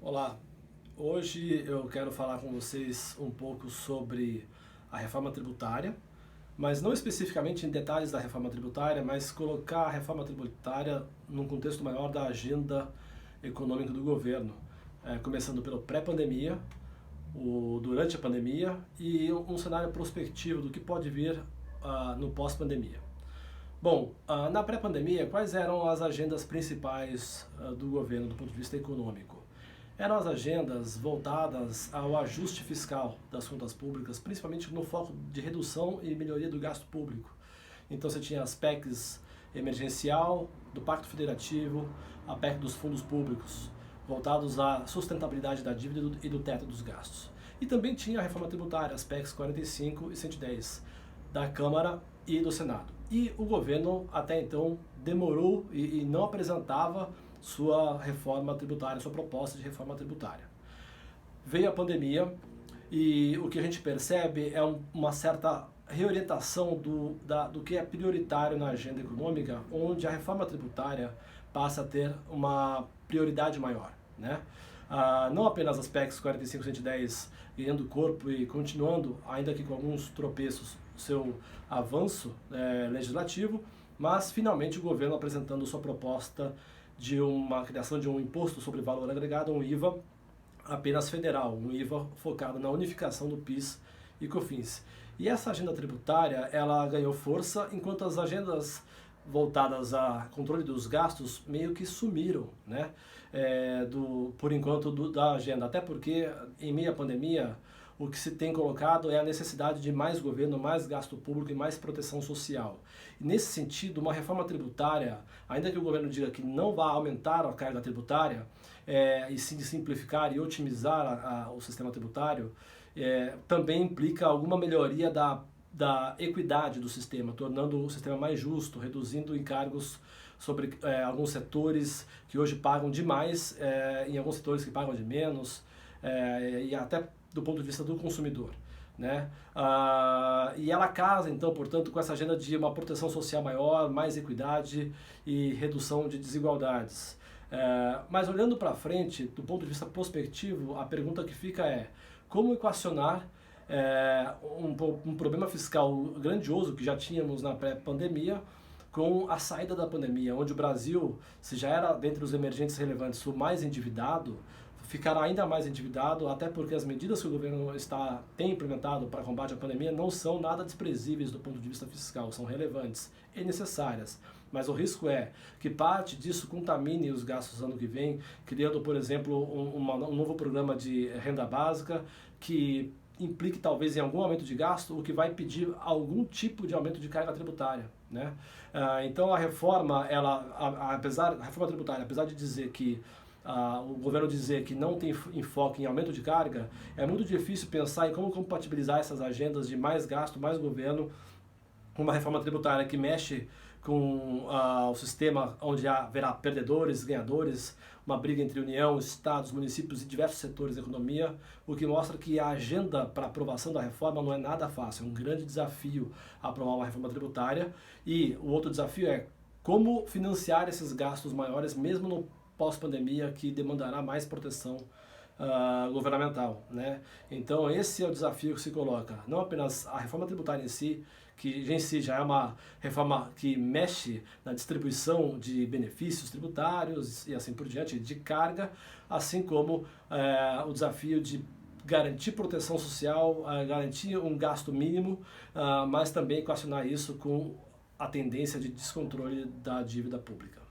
Olá, hoje eu quero falar com vocês um pouco sobre a reforma tributária, mas não especificamente em detalhes da reforma tributária, mas colocar a reforma tributária num contexto maior da agenda econômica do governo, começando pelo pré-pandemia, o durante a pandemia e um cenário prospectivo do que pode vir no pós-pandemia. Bom, na pré-pandemia, quais eram as agendas principais do governo do ponto de vista econômico? Eram as agendas voltadas ao ajuste fiscal das contas públicas, principalmente no foco de redução e melhoria do gasto público. Então você tinha as PECs emergencial, do Pacto Federativo, a PEC dos fundos públicos, voltados à sustentabilidade da dívida e do teto dos gastos. E também tinha a reforma tributária, as PECs 45 e 110, da Câmara e do Senado. E o governo, até então, demorou e não apresentava sua reforma tributária, sua proposta de reforma tributária. Veio a pandemia e o que a gente percebe é uma certa reorientação do que é prioritário na agenda econômica, onde a reforma tributária passa a ter uma prioridade maior, né? Não apenas as PECs 45 e 110 ganhando corpo e continuando, ainda que com alguns tropeços, seu avanço legislativo, mas finalmente o governo apresentando sua proposta de uma criação de um imposto sobre valor agregado, um IVA apenas federal, um IVA focado na unificação do PIS e COFINS. E essa agenda tributária, ela ganhou força, enquanto as agendas voltadas a controle dos gastos meio que sumiram, né? Por enquanto da agenda, até porque em meio à pandemia o que se tem colocado é a necessidade de mais governo, mais gasto público e mais proteção social. E nesse sentido, uma reforma tributária, ainda que o governo diga que não vai aumentar a carga tributária, e sim de simplificar e otimizar o sistema tributário, também implica alguma melhoria da equidade do sistema, tornando o sistema mais justo, reduzindo encargos sobre alguns setores que hoje pagam demais, em alguns setores que pagam de menos, e até do ponto de vista do consumidor, né? E ela casa, então, portanto, com essa agenda de uma proteção social maior, mais equidade e redução de desigualdades. Mas olhando para frente, do ponto de vista prospectivo, a pergunta que fica é como equacionar um problema fiscal grandioso que já tínhamos na pré-pandemia com a saída da pandemia, onde o Brasil, se já era dentre os emergentes relevantes o mais endividado, ficará ainda mais endividado, até porque as medidas que o governo tem implementado para combate à pandemia não são nada desprezíveis do ponto de vista fiscal, são relevantes e necessárias. Mas o risco é que parte disso contamine os gastos ano que vem, criando, por exemplo, um novo programa de renda básica que implique talvez em algum aumento de gasto, o que vai pedir algum tipo de aumento de carga tributária, né? Então a reforma, a reforma tributária, apesar de dizer que o governo dizer que não tem enfoque em aumento de carga, é muito difícil pensar em como compatibilizar essas agendas de mais gasto, mais governo, com uma reforma tributária que mexe com o sistema onde haverá perdedores, ganhadores, uma briga entre União, Estados, municípios e diversos setores da economia, o que mostra que a agenda para aprovação da reforma não é nada fácil, é um grande desafio aprovar uma reforma tributária. E o outro desafio é como financiar esses gastos maiores, mesmo no pós-pandemia, que demandará mais proteção governamental, né? Então esse é o desafio que se coloca, não apenas a reforma tributária em si, que em si já é uma reforma que mexe na distribuição de benefícios tributários e assim por diante, de carga, assim como o desafio de garantir proteção social, garantir um gasto mínimo, mas também equacionar isso com a tendência de descontrole da dívida pública.